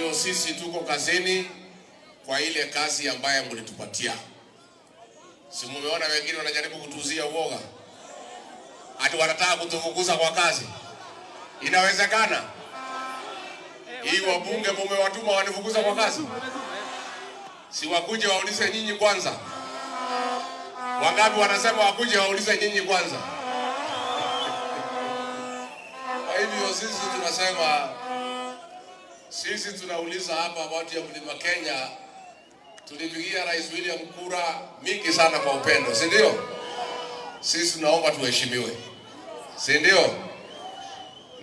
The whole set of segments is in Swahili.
hivyo sisi tuko kazini kwa ile kazi ambayo mlitupatia. Si mumeona wengine wanajaribu kutuzia uoga, ati wanataka kutufukuza kwa kazi. Inawezekana? Hii wabunge mumewatuma wanifukuza kwa kazi? Si wakuje waulize nyinyi kwanza. Wangapi wanasema wakuje waulize nyinyi kwanza? Kwa hivyo sisi tunasema, sisi tunauliza hapa watu ya Mlima Kenya, tulipigia Rais William kura mingi sana kwa upendo, si ndio? Sisi tunaomba tuheshimiwe, si ndio?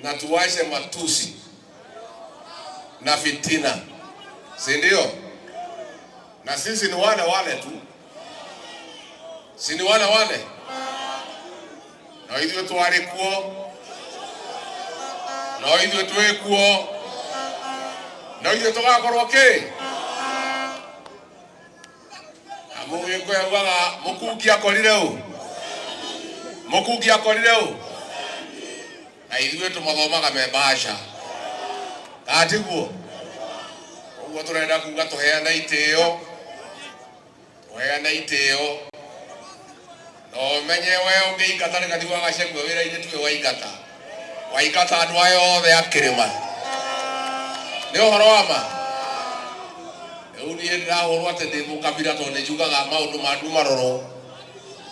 Na tuwache matusi na fitina, si ndio? Na sisi ni wale tu, si ni wale na hivyo tuwale kuo, na hivyo tuwe kuo, na hivyo tugakorwo ki amuge kwa waga mukungi akorire u na hivyo tumathomaga mebasha atiguo ugo turenda kuga tuheana itio no menye we ungeingata ni kati waga cengwe wira ine tuwe waingata andu ayo othe akirima ni uhoro wa ma ni ndahurwo ati ndi mukabira to ne njugaga maundu mandu maroro.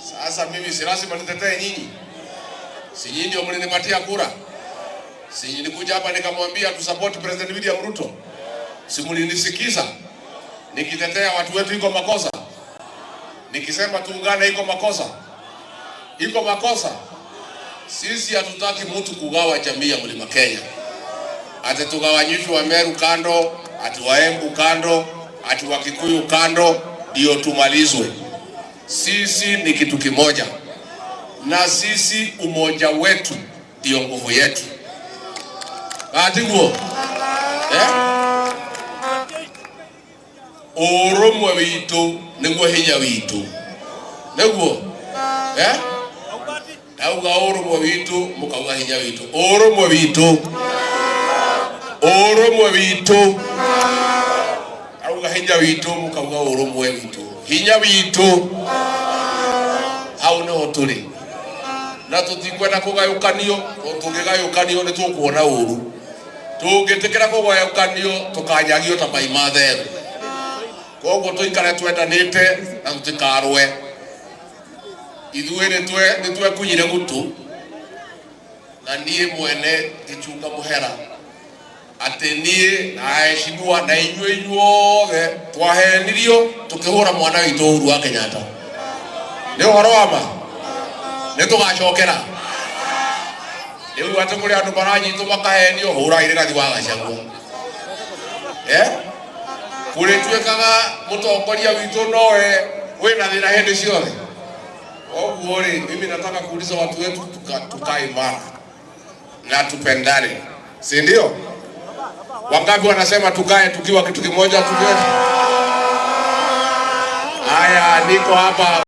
Sasa mimi si lazima nitetee nyinyi? Si nyinyi ndio mlinipatia kura? Si nilikuja hapa nikamwambia tu support President William Ruto? Si mlinisikiza nikitetea watu wetu? Iko makosa nikisema tuungane? Iko makosa? Iko makosa? Sisi hatutaki mtu kugawa jamii ya Mlima Kenya, ati tugawanyishwe Wameru kando, ati Waembu kando, ati Wakikuyu kando ndio tumalizwe. Sisi ni kitu kimoja, na sisi umoja wetu ndio nguvu yetu. Atiguo urumwe witu niguo hinya witu niguo auga urumwe witu mukauga hinya witu. Urumwe witu auga hinya witu mukauga urumwe witu. Hinya witu hau no turi na tutikwenda kugayukanio. Tungigayukanio ni tukuona uru, tungitikira kugayukanio tukanyagio ta maimathere. Koguo tuikare twendanite na tutikarwe. Ithuĩ nĩtwe kunyire gutu na niĩ mwene ngĩchunga mũhera atĩ niĩ na eshimua na inyuothe twahenirio tukĩhũra mwana witũ Uhuru wa Kenyatta. Nĩ ũhoro wa ma? Nĩ tũgacokera rĩu atĩ kũrĩ andũ maranyitwo makahenio hũra irĩgathi wa Gachagua kũrĩtuĩkaga mũtongoria witũ nowe wĩna thĩna hĩndĩ ciothe. Oguo rĩ, mimi nataka kuuliza watu wetu tukae imara na tupendane, si ndio? Wangapi wanasema tukae tukiwa kitu kimoja tukiwa? Haya, niko hapa